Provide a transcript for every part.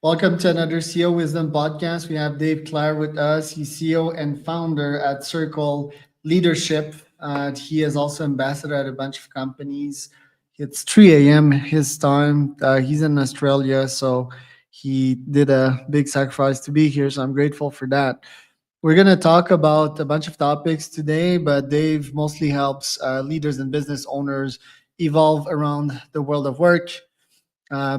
Welcome to another CEO Wisdom podcast. We have Dave Clare with us. He's CEO and founder at Circle Leadership. He is also ambassador at a bunch of companies. It's 3 a.m. his time. He's in Australia, so he did a big sacrifice to be here. So I'm grateful for that. We're going to talk about a bunch of topics today, but Dave mostly helps leaders and business owners evolve around the world of work.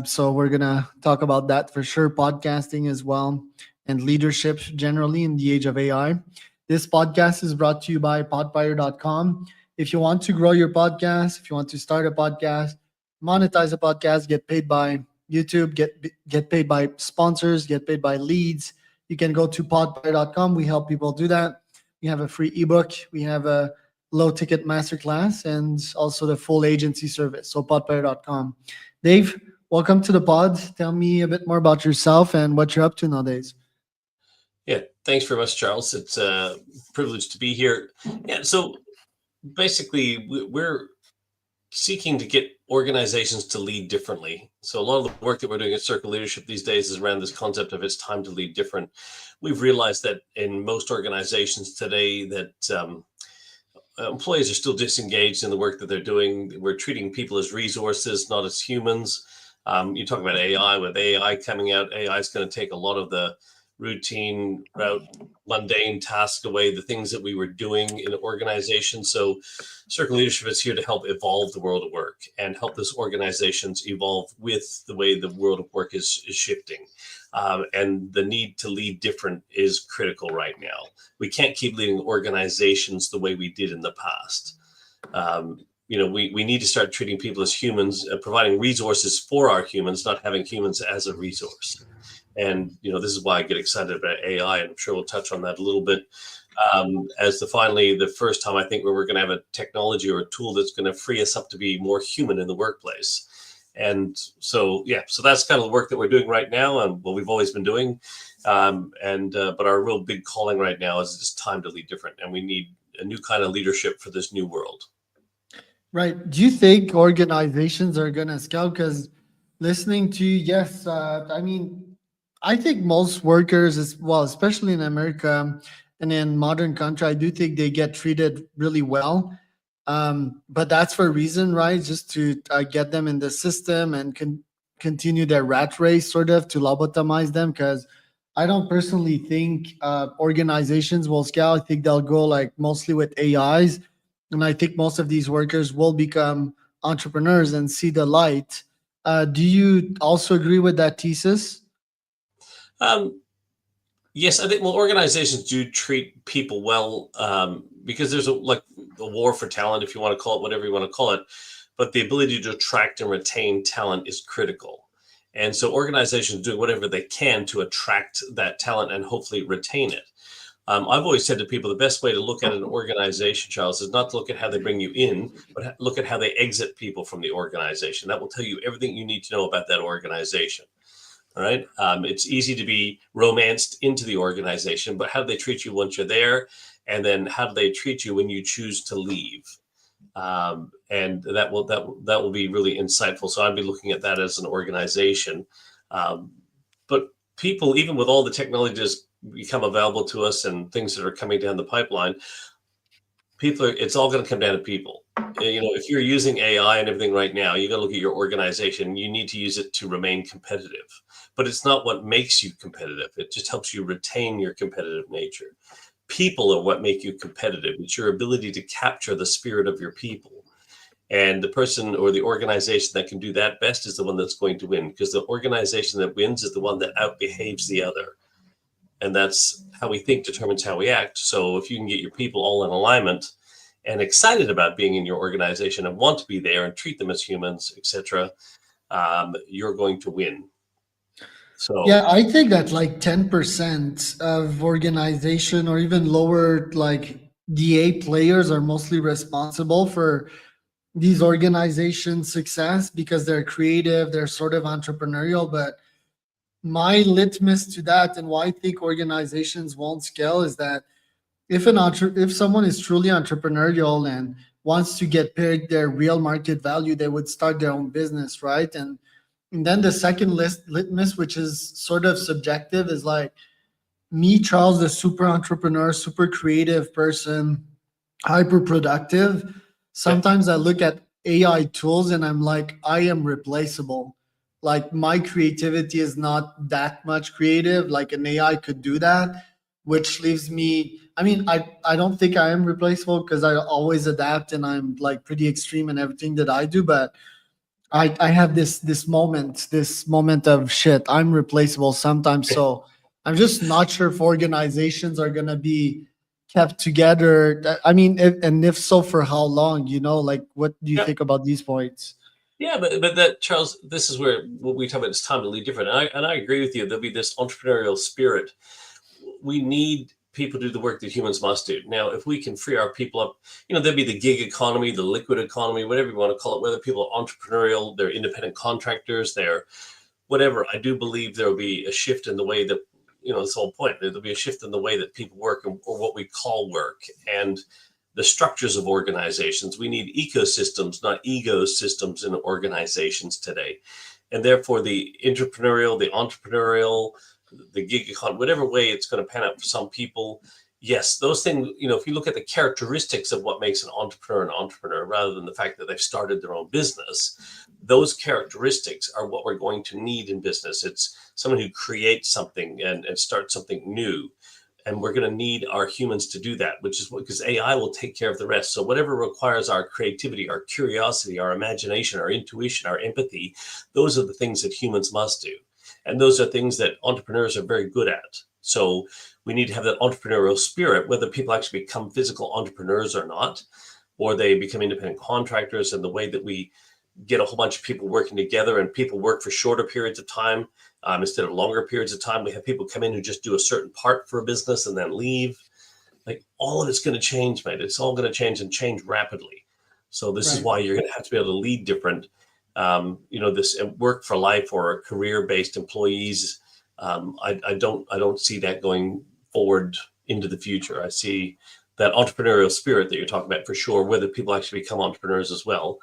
So we're gonna talk about that for sure, podcasting as well, and leadership generally in the age of AI. This podcast is brought to you by podfire.com. If you want to grow your podcast, if you want to start a podcast, monetize a podcast, get paid by YouTube, get paid by sponsors, get paid by leads, you can go to podfire.com. We help people do that. We have a free ebook, we have a low ticket masterclass, and also the full agency service. So podfire.com. Dave, welcome to the pod. Tell me a bit more about yourself and what you're up to nowadays. Yeah, thanks very much, Charles. It's a privilege to be here. Yeah, so basically, we're seeking to get organizations to lead differently. So a lot of the work that we're doing at Circle Leadership these days is around this concept of it's time to lead different. We've realized that in most organizations today that employees are still disengaged in the work that they're doing. We're treating people as resources, not as humans. You talk about AI. With AI coming out, AI is going to take a lot of the routine, mundane tasks away, the things that we were doing in organizations. So Circle Leadership is here to help evolve the world of work and help those organizations evolve with the way the world of work is shifting. And the need to lead different is critical right now. We can't keep leading organizations the way we did in the past. We need to start treating people as humans, providing resources for our humans, not having humans as a resource. And, this is why I get excited about AI, and I'm sure we'll touch on that a little bit. As the first time I think we're going to have a technology or a tool that's going to free us up to be more human in the workplace. And so that's kind of the work that we're doing right now and what we've always been doing. But our real big calling right now is it's time to lead different, and we need a new kind of leadership for this new world. Right. Do you think organizations are going to scale? Because listening to you, yes, I think most workers, as well, especially in America and in modern country, I do think they get treated really well. But that's for a reason, right? Just to get them in the system and continue their rat race, sort of, to lobotomize them. Because I don't personally think organizations will scale. I think they'll go like mostly with AIs, and I think most of these workers will become entrepreneurs and see the light. Do you also agree with that thesis? Yes, I think organizations do treat people well because there's a war for talent, if you want to call it whatever you want to call it. But the ability to attract and retain talent is critical. And so organizations do whatever they can to attract that talent and hopefully retain it. I've always said to people, the best way to look at an organization, Charles, is not to look at how they bring you in, but look at how they exit people from the organization. That will tell you everything you need to know about that organization. All right. It's easy to be romanced into the organization, but how do they treat you once you're there? And then how do they treat you when you choose to leave? And that will be really insightful. So I'd be looking at that as an organization. But people, even with all the technology that's become available to us and things that are coming down the pipeline, it's all going to come down to people. If you're using AI and everything right now, you got to look at your organization. You need to use it to remain competitive, but it's not what makes you competitive. It just helps you retain your competitive nature. People are what make you competitive. It's your ability to capture the spirit of your people. And the person or the organization that can do that best is the one that's going to win, because the organization that wins is the one that outbehaves the other. And that's how we think determines how we act. So if you can get your people all in alignment and excited about being in your organization and want to be there and treat them as humans, etc., you're going to win. So yeah, I think that like 10% of organization or even lower like DA players are mostly responsible for these organizations' success because they're creative, they're sort of entrepreneurial. But my litmus to that and why I think organizations won't scale is that if someone is truly entrepreneurial and wants to get paid their real market value, they would start their own business, right? And And then the second litmus, which is sort of subjective, is like me, Charles, the super entrepreneur, super creative person, hyper productive. Yeah, Sometimes I look at AI tools and I'm like, I am replaceable. Like my creativity is not that much creative. Like an AI could do that, which leaves me. I mean, I don't think I am replaceable because I always adapt and I'm like pretty extreme in everything that I do. But I have this moment of shit. I'm replaceable sometimes. So I'm just not sure if organizations are gonna be kept together. I mean, and if so, for how long? Like what do you yeah, think about these points? yeah. But that, Charles, this is where what we talk about is time to lead different. And I agree with you. There'll be this entrepreneurial spirit. We need people to do the work that humans must do. Now, if we can free our people up, there'll be the gig economy, the liquid economy, whatever you want to call it, whether people are entrepreneurial, they're independent contractors, they're whatever. I do believe there will be a shift in the way that, this whole point, there'll be a shift in the way that people work or what we call work and the structures of organizations. We need ecosystems, not ego systems in organizations today. And therefore the entrepreneurial, the gig economy, whatever way it's going to pan out for some people, yes, those things, if you look at the characteristics of what makes an entrepreneur rather than the fact that they've started their own business, those characteristics are what we're going to need in business. It's someone who creates something and starts something new. And we're going to need our humans to do that, which is because AI will take care of the rest. So whatever requires our creativity, our curiosity, our imagination, our intuition, our empathy, those are the things that humans must do. And those are things that entrepreneurs are very good at. So we need to have that entrepreneurial spirit, whether people actually become physical entrepreneurs or not, or they become independent contractors. And the way that we get a whole bunch of people working together and people work for shorter periods of time instead of longer periods of time. We have people come in who just do a certain part for a business and then leave. Like all of it's going to change, mate. It's all going to change and change rapidly. So this is Right. why you're going to have to be able to lead different, this work for life or career-based employees. I don't see that going forward into the future. I see that entrepreneurial spirit that you're talking about for sure, whether people actually become entrepreneurs as well.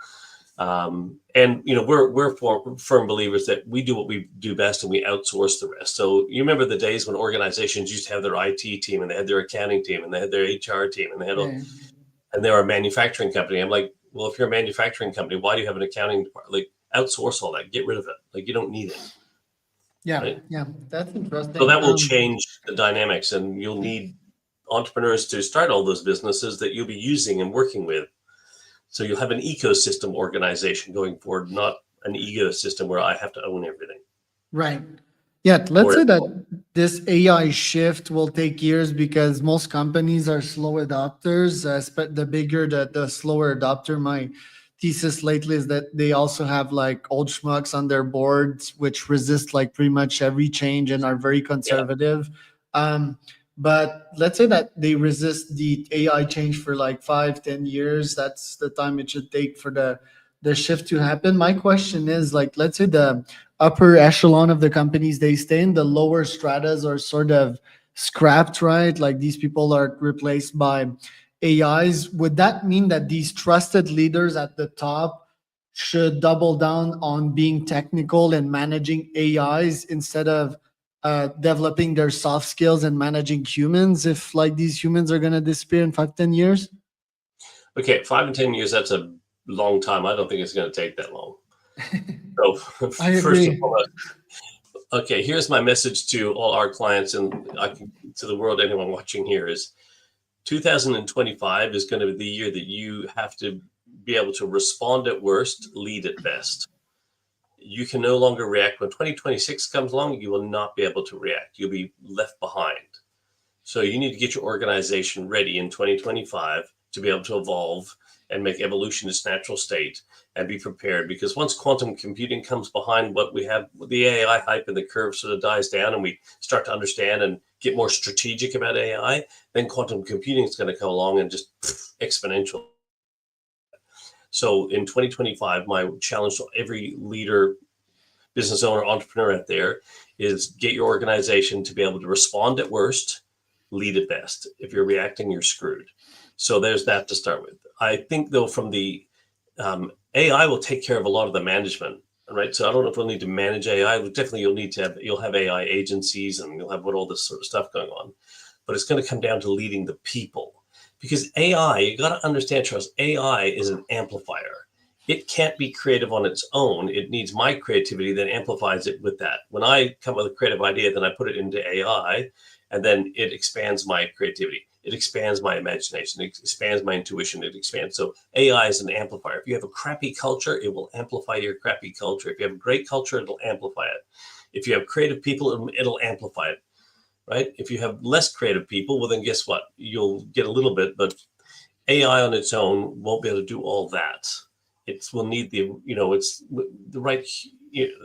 And we're firm believers that we do what we do best and we outsource the rest. So you remember the days when organizations used to have their IT team and they had their accounting team and they had their HR team and Yeah. and they were a manufacturing company. I'm like, well, if you're a manufacturing company, why do you have an accounting department? Like, outsource all that, get rid of it. Like, you don't need it, Yeah. right? Yeah. That's So interesting. that will change the dynamics, and you'll need entrepreneurs to start all those businesses that you'll be using and working with. So you'll have an ecosystem organization going forward, not an ecosystem where I have to own everything. Right. Yeah, let's Or say that this AI shift will take years because most companies are slow adopters. The bigger the slower adopter. My thesis lately is that they also have like old schmucks on their boards, which resist like pretty much every change and are very yeah, conservative. Um, but let's say that they resist the AI change for like 5, 10 years. That's the time it should take for the shift to happen. My question is like, let's say the upper echelon of the companies they stay in, the lower stratas are sort of scrapped, right? Like these people are replaced by AIs. Would that mean that these trusted leaders at the top should double down on being technical and managing AIs instead of developing their soft skills and managing humans if like these humans are going to disappear in 5, 10 years? okay, 5 and 10 years, that's a long time. I don't think it's going to take that long. So I first and agree. foremost, okay, here's my message to all our clients and to the world, anyone watching here is 2025 is going to be the year that you have to be able to respond at worst, lead at best. You can no longer react. When 2026 comes along, you will not be able to react. You'll be left behind. So you need to get your organization ready in 2025 to be able to evolve and make evolution its natural state and be prepared. Because once quantum computing comes behind what we have, the AI hype and the curve sort of dies down and we start to understand and get more strategic about AI, then quantum computing is going to come along and just exponential. So in 2025, my challenge to every leader, business owner, entrepreneur out there is get your organization to be able to respond at worst, lead at best. If you're reacting, you're screwed. So there's that to start with. I think though, from the AI will take care of a lot of the management. right? So I don't know if we'll need to manage AI. Definitely, you'll have AI agencies, and you'll have all this sort of stuff going on. But it's going to come down to leading the people, because AI, you got to understand, Charles, AI is an amplifier. It can't be creative on its own. It needs my creativity that amplifies it with that. When I come up with a creative idea, then I put it into AI, and then it expands my creativity. It expands my imagination. It expands my intuition. It expands. So AI is an amplifier. If you have a crappy culture, it will amplify your crappy culture. If you have a great culture, it'll amplify it. If you have creative people, it'll amplify it, right? If you have less creative people, well, then guess what? You'll get a little bit, but AI on its own won't be able to do all that. It will need it's the right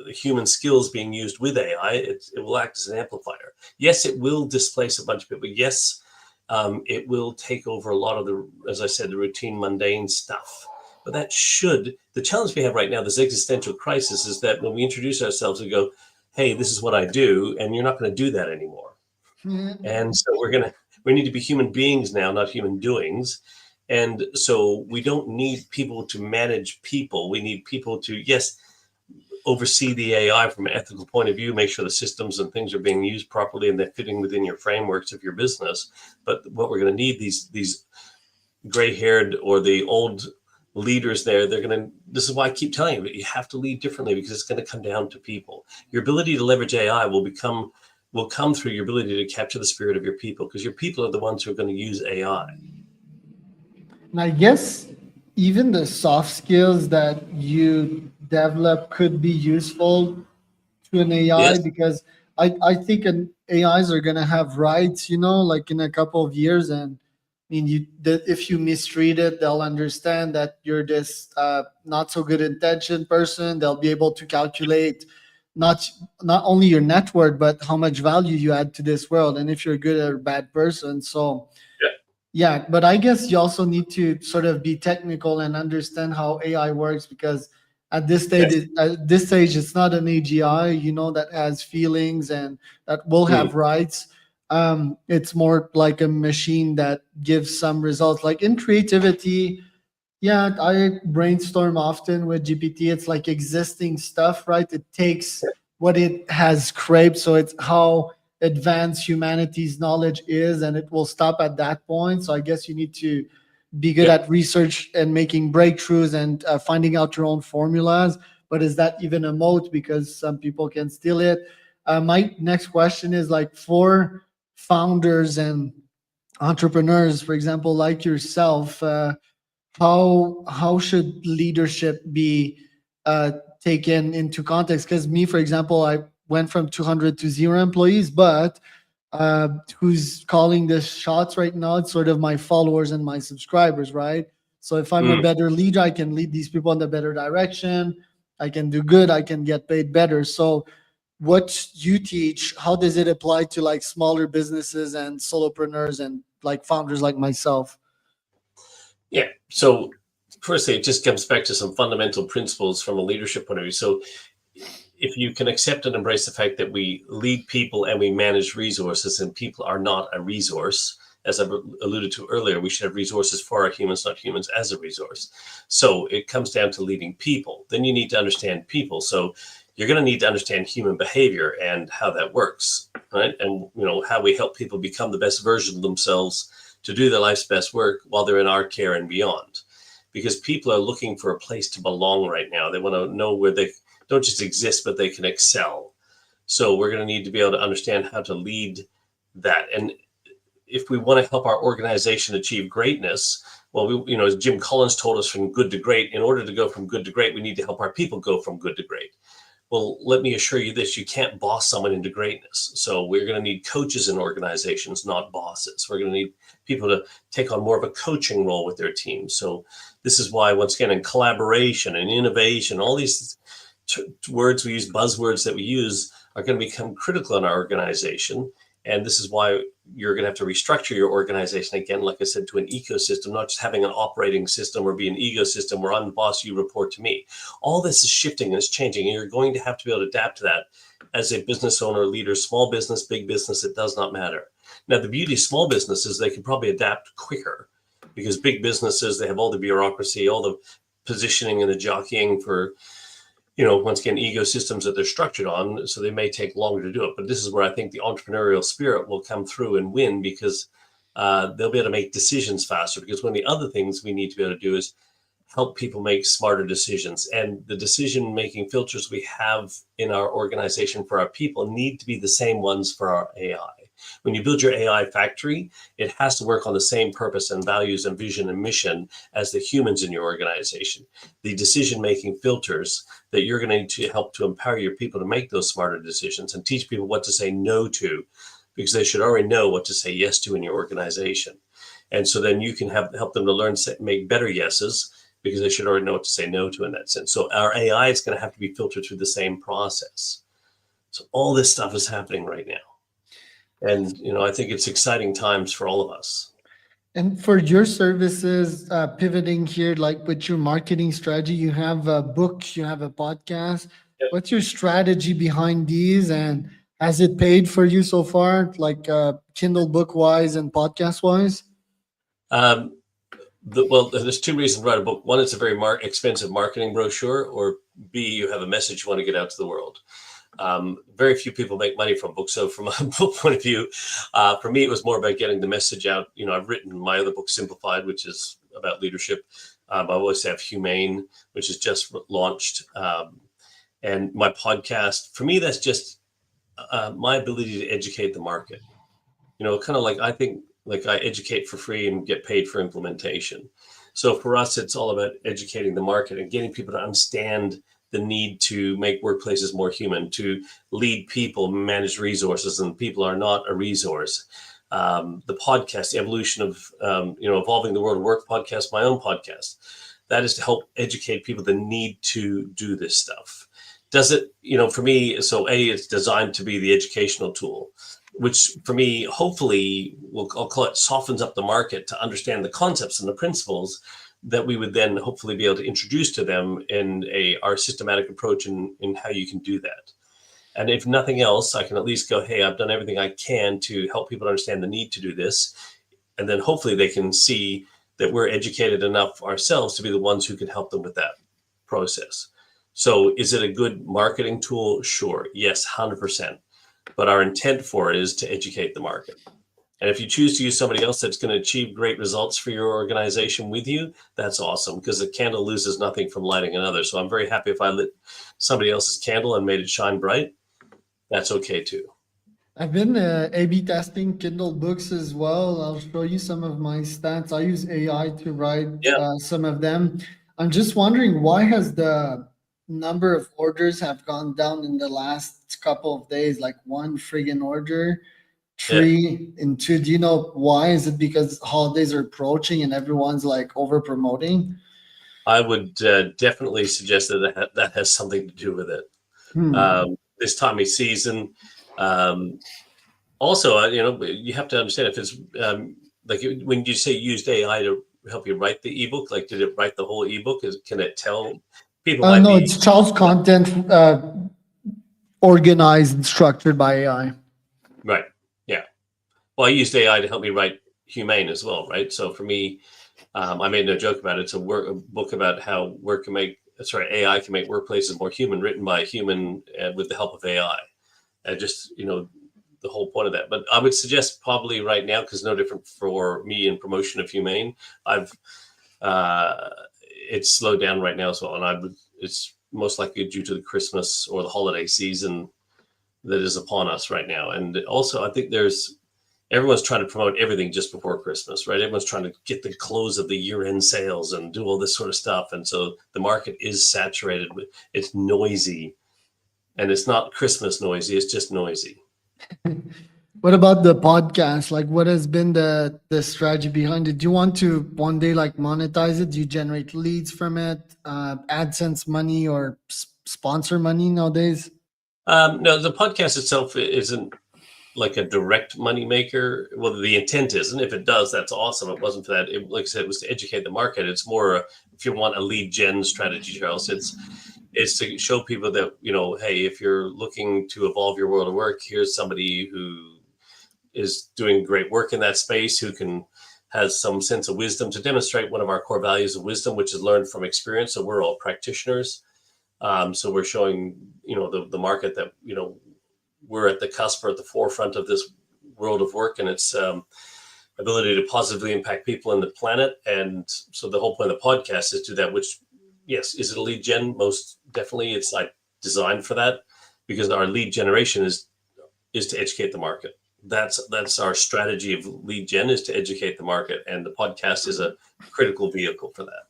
human skills being used with AI. It will act as an amplifier. Yes, it will displace a bunch of people. Yes, it will take over a lot of as I said, the routine, mundane stuff. But the challenge we have right now, this existential crisis, is that when we introduce ourselves, we go, hey, this is what I do, and you're not going to do that anymore. And so we need to be human beings now, not human doings. And so we don't need people to manage people. We need people to, yes, oversee the AI from an ethical point of view, make sure the systems and things are being used properly and they're fitting within your frameworks of your business. But what we're going to need, these gray-haired or the old leaders there, this is why I keep telling you have to lead differently, because it's going to come down to people. Your ability to leverage AI will come through your ability to capture the spirit of your people, because your people are the ones who are going to use AI. And I guess even the soft skills that you develop could be useful to an AI, Yes. because I think an AIs are gonna have rights, like in a couple of years. And I mean, if you mistreat it, they'll understand that you're this not so good intention person. They'll be able to calculate not not only your net worth, but how much value you add to this world, and if you're a good or bad person. So Yeah. yeah, but I guess you also need to sort of be technical and understand how AI works, because Yes. at this stage, it's not an AGI, that has feelings and that will Mm. have rights. It's more like a machine that gives some results. Like in creativity, yeah, I brainstorm often with GPT. It's like existing stuff, right? It takes what it has scraped. So it's how advanced humanity's knowledge is, and it will stop at that point. So I guess you need to be good Yeah. at research and making breakthroughs and finding out your own formulas. But is that even a moat? Because some people can steal it. My next question is like for founders and entrepreneurs, for example, like yourself. How should leadership be uh, taken into context? Because me, for example, I went from 200 to 0 employees, but who's calling the shots right now? It's sort of my followers and my subscribers, right? So if I'm a Mm. better leader, I can lead these people in the better direction. I can do good. I can get paid better. So what you teach, how does it apply to like smaller businesses and solopreneurs and like founders like myself? Yeah. So firstly, it just comes back to some fundamental principles from a leadership point of view. So if you can accept and embrace the fact that we lead people and we manage resources, and people are not a resource, as I alluded to earlier, we should have resources for our humans, not humans as a resource. So it comes down to leading people. Then you need to understand people. So you're going to need to understand human behavior and how that works, right? And how we help people become the best version of themselves to do their life's best work while they're in our care and beyond. Because people are looking for a place to belong right now. They want to know where they don't just exist, but they can excel. So we're going to need to be able to understand how to lead that. And if we want to help our organization achieve greatness, well, as Jim Collins told us, from good to great, in order to go from good to great, we need to help our people go from good to great. Well, let me assure you this, you can't boss someone into greatness. So we're going to need coaches in organizations, not bosses. We're going to need people to take on more of a coaching role with their teams. So this is why, once again, in collaboration and innovation, all these words we use, buzzwords that we use, are going to become critical in our organization. And this is why you're going to have to restructure your organization again, like I said, to an ecosystem, not just having an operating system or be an ecosystem where I'm the boss, you report to me. All this is shifting and it's changing, and you're going to have to be able to adapt to that as a business owner, leader, small business, big business, it does not matter. Now, the beauty of small businesses, they can probably adapt quicker, because big businesses, they have all the bureaucracy, all the positioning and the jockeying for once again, ecosystems that they're structured on, so they may take longer to do it. But this is where I think the entrepreneurial spirit will come through and win, because they'll be able to make decisions faster. Because one of the other things we need to be able to do is help people make smarter decisions. And the decision-making filters we have in our organization for our people need to be the same ones for our AI. When you build your AI factory, it has to work on the same purpose and values and vision and mission as the humans in your organization. The decision-making filters that you're going to need to help to empower your people to make those smarter decisions and teach people what to say no to, because they should already know what to say yes to in your organization. And so then you can help them to learn to make better yeses, because they should already know what to say no to in that sense. So our AI is going to have to be filtered through the same process. So all this stuff is happening right now. And, I think it's exciting times for all of us. And for your services, pivoting here, like with your marketing strategy, you have books, you have a podcast. Yep. What's your strategy behind these? And has it paid for you so far, like Kindle book wise and podcast wise? Well, there's two reasons to write a book. One, it's a very expensive marketing brochure, or B, you have a message you want to get out to the world. Very few people make money from books. So from a book point of view, for me, it was more about getting the message out. I've written my other book, Simplified, which is about leadership. I always have Humane, which is just launched. And my podcast, for me, that's just my ability to educate the market. Kind of like, I think, like I educate for free and get paid for implementation. So for us, it's all about educating the market and getting people to understand the need to make workplaces more human, to lead people, manage resources, and people are not a resource. The podcast, the evolution of, Evolving the World of Work podcast, my own podcast, that is to help educate people the need to do this stuff. Does it, for me, so it's designed to be the educational tool, which for me, hopefully, I'll call it softens up the market to understand the concepts and the principles that we would then hopefully be able to introduce to them in our systematic approach in how you can do that. And if nothing else, I can at least go, hey, I've done everything I can to help people understand the need to do this. And then hopefully they can see that we're educated enough ourselves to be the ones who can help them with that process. So is it a good marketing tool? Sure. Yes, 100%. But our intent for it is to educate the market. And if you choose to use somebody else that's going to achieve great results for your organization with you, that's awesome, because a candle loses nothing from lighting another. So I'm very happy if I lit somebody else's candle and made it shine bright. That's okay too. I've been A/B testing Kindle books as well. I'll show you some of my stats. I use AI to write some of them. I'm just wondering, why has the number of orders have gone down in the last couple of days, like one friggin' order? 3 and 2. Do you know why? Is it because holidays are approaching and everyone's like over promoting? I would definitely suggest that has something to do with it. This time of season. Also, you have to understand, if it's like when you say used AI to help you write the ebook, like did it write the whole ebook? Can it tell people? No, it's Charles content organized and structured by AI. Right. Yeah. Well, I used AI to help me write Humane as well, right? So for me, I made no joke about it. It's a book about how AI can make workplaces more human, written by a human with the help of AI. And just, the whole point of that. But I would suggest probably right now, because no different for me in promotion of Humane, it's slowed down right now as well. And it's most likely due to the Christmas or the holiday season that is upon us right now. And also, I think everyone's trying to promote everything just before Christmas, right? Everyone's trying to get the close of the year-end sales and do all this sort of stuff. And so the market is saturated. It's noisy. And it's not Christmas noisy, it's just noisy. What about the podcast? Like, what has been the strategy behind it? Do you want to one day like monetize it? Do you generate leads from it, AdSense money or sponsor money nowadays? No, the podcast itself isn't like a direct money maker. Well, the intent isn't. If it does, that's awesome. It wasn't for that. Like I said, it was to educate the market. It's more, if you want a lead gen strategy, Charles, it's to show people that, hey, if you're looking to evolve your world of work, here's somebody who is doing great work in that space, who has some sense of wisdom to demonstrate one of our core values of wisdom, which is learned from experience. So we're all practitioners. So we're showing, the market that, we're at the cusp or at the forefront of this world of work and its ability to positively impact people and the planet. And so the whole point of the podcast is to do that, which, yes, is it a lead gen? Most definitely. It's like designed for that, because our lead generation is to educate the market. That's our strategy of lead gen, is to educate the market. And the podcast is a critical vehicle for that.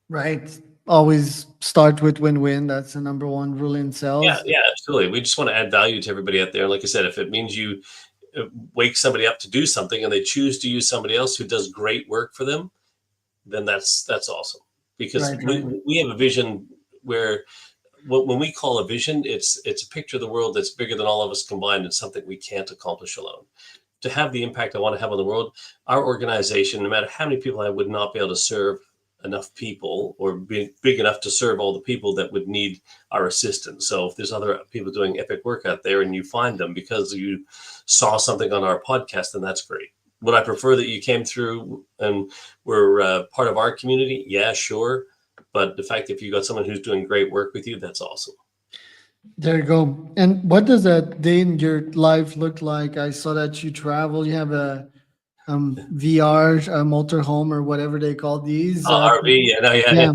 Right. Always start with win-win. That's the number one rule in Yeah, sales. yeah, absolutely. We just want to add value to everybody out there. Like I said, if it means you wake somebody up to do something and they choose to use somebody else who does great work for them, then that's awesome. Because Right, right. we have a vision where when we call a vision, it's a picture of the world that's bigger than all of us combined, and something we can't accomplish alone. To have the impact I want to have on the world, our organization, no matter how many people I would not be able to serve enough people, or be big enough to serve all the people that would need our assistance. So if there's other people doing epic work out there and you find them because you saw something on our podcast, then that's great. Would I prefer that you came through and were part of our community? Yeah, sure. But the fact, if you got someone who's doing great work with you, that's awesome. There you go. And what does a day in your life look like? I saw that you travel. You have a VR, a motorhome, or whatever they call these. RV, yeah, no, yeah, yeah.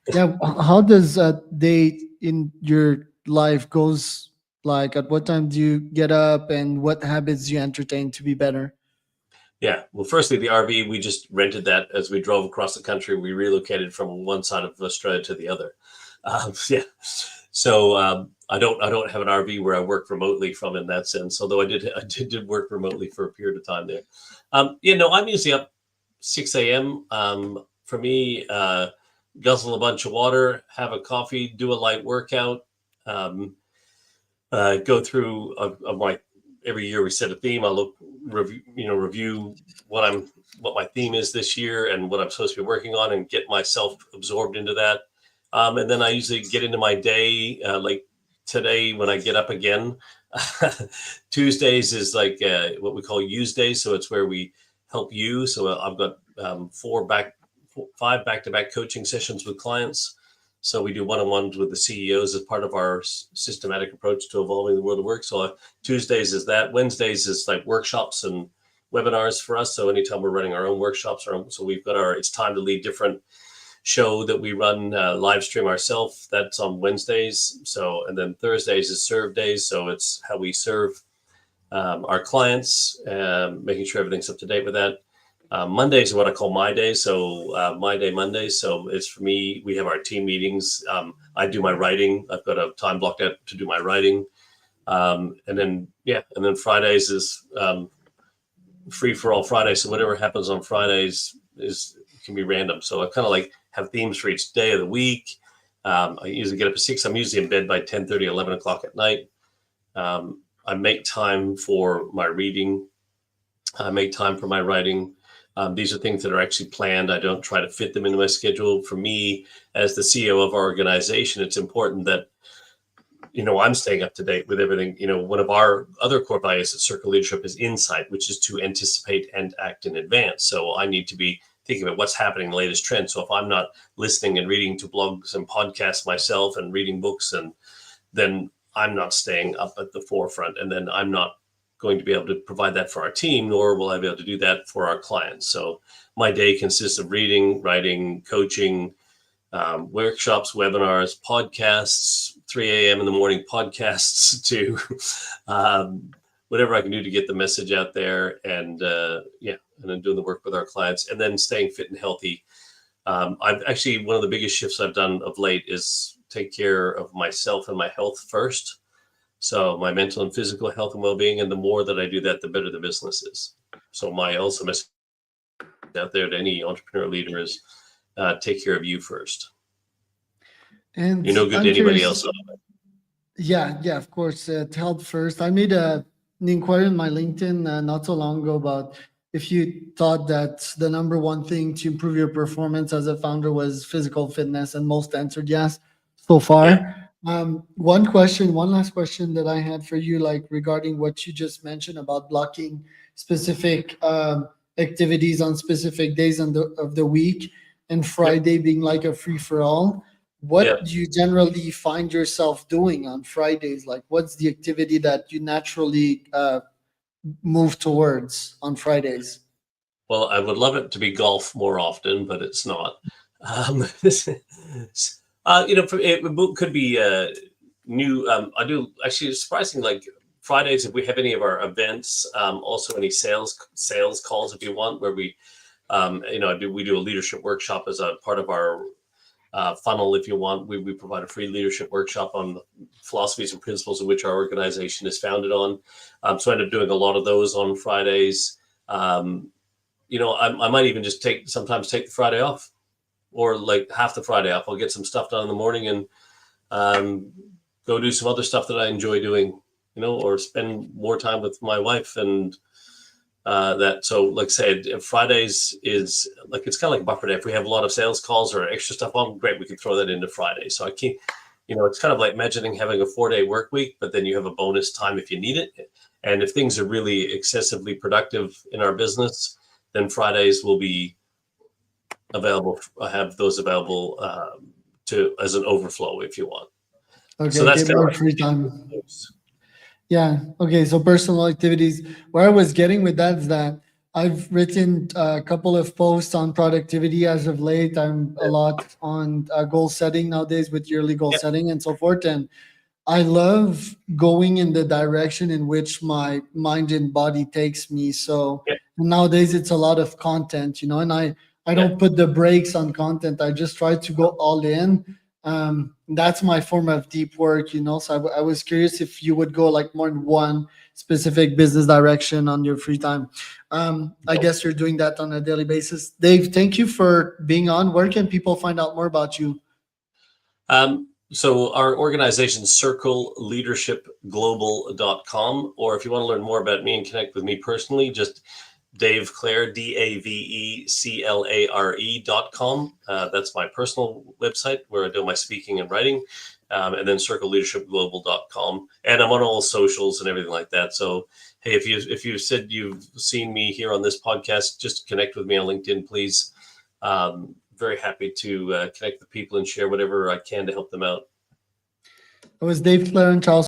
Yeah, yeah. How does a day in your life goes like? At what time do you get up, and what habits do you entertain to be better? Yeah. Well, firstly, the RV, we just rented that as we drove across the country. We relocated from one side of Australia to the other. Yeah. So I don't have an RV where I work remotely from in that sense. Although I did work remotely for a period of time there. I'm usually up 6 a.m. For me, guzzle a bunch of water, have a coffee, do a light workout. Um, go through of my every year we set a theme. I review what my theme is this year and what I'm supposed to be working on, and get myself absorbed into that. And then I usually get into my day, like today when I get up again. Tuesdays is like what we call use days, so it's where we help you. So I've got 5 back-to-back coaching sessions with clients. So we do one-on-ones with the CEOs as part of our systematic approach to evolving the world of work. So Tuesdays is that. Wednesdays is like workshops and webinars for us. So anytime we're running our own workshops, so we've got our It's Time to Lead Different show that we run live stream ourselves. That's on Wednesdays. So, and then Thursdays is serve days. So it's how we serve our clients, making sure everything's up to date with that. Mondays are what I call my days. So my day Mondays. So it's for me, we have our team meetings. I do my writing. I've got a time blocked out to do my writing. And then Fridays is free for all Fridays. So whatever happens on Fridays can be random. So I kind of like have themes for each day of the week. I usually get up at 6. I'm usually in bed by 10:30, 11 o'clock at night. I make time for my reading. I make time for my writing. These are things that are actually planned. I don't try to fit them into my schedule. For me, as the CEO of our organization, it's important that, I'm staying up to date with everything. One of our other core values at Circle Leadership is insight, which is to anticipate and act in advance. So I need to be thinking about what's happening, the latest trends. So if I'm not listening and reading to blogs and podcasts myself and reading books, and then I'm not staying up at the forefront, and then I'm not going to be able to provide that for our team, nor will I be able to do that for our clients. So my day consists of reading, writing, coaching, workshops, webinars, podcasts, 3 a.m. in the morning podcasts, to whatever I can do to get the message out there, and then doing the work with our clients, and then staying fit and healthy. I've actually, one of the biggest shifts I've done of late is take care of myself and my health first. So my mental and physical health and well-being, and the more that I do that, the better the business is. So my also message out there to any entrepreneur leader is take care of you first. And You're no good I'm to anybody curious. else. Yeah, of course. Health first. I made an inquiry on my LinkedIn not so long ago about if you thought that the number one thing to improve your performance as a founder was physical fitness, and most answered yes so far. Yeah. One last question that I had for you, like regarding what you just mentioned about blocking specific activities on specific days of the week, and Friday being like a free for all. Yeah. what do you generally find yourself doing on Fridays? Like, what's the activity that you naturally move towards on Fridays? Well, I would love it to be golf more often, but it's not. Um, it could be new. I do actually surprising like Fridays if we have any of our events. Also, any sales calls if you want, where we do a leadership workshop as a part of our funnel. If you want, we provide a free leadership workshop on the philosophies and principles in which our organization is founded on. So I end up doing a lot of those on Fridays. I might even just sometimes take the Friday off, or like half the Friday off. I'll get some stuff done in the morning and go do some other stuff that I enjoy doing, or spend more time with my wife and that. So, like I said, Fridays is like it's kind of like buffer day. If we have a lot of sales calls or extra stuff on, great, we can throw that into Friday. So I can't, it's kind of like imagining having a 4-day work week, but then you have a bonus time if you need it. And if things are really excessively productive in our business, then Fridays will be available. I have those available as an overflow if you want. So Okay, that's get kind of more like free time. Yeah. Okay. So personal activities. Where I was getting with that is that I've written a couple of posts on productivity as of late. I'm a lot on goal setting nowadays with yearly goal yeah, setting and so forth. And I love going in the direction in which my mind and body takes me. So yeah, nowadays it's a lot of content, and I yeah. don't put the brakes on content. I just try to go all in. That's my form of deep work, So I was curious if you would go like more in one specific business direction on your free time. I guess you're doing that on a daily basis. Dave, thank you for being on. Where can people find out more about you? So our organization circleleadershipglobal.com, or if you want to learn more about me and connect with me personally, just Dave Clare, DAVECLARE.com. That's my personal website where I do my speaking and writing. And then circleleadershipglobal.com. And I'm on all socials and everything like that. So, hey, if you said you've seen me here on this podcast, just connect with me on LinkedIn, please. Very happy to connect with people and share whatever I can to help them out. It was Dave Clare and Charles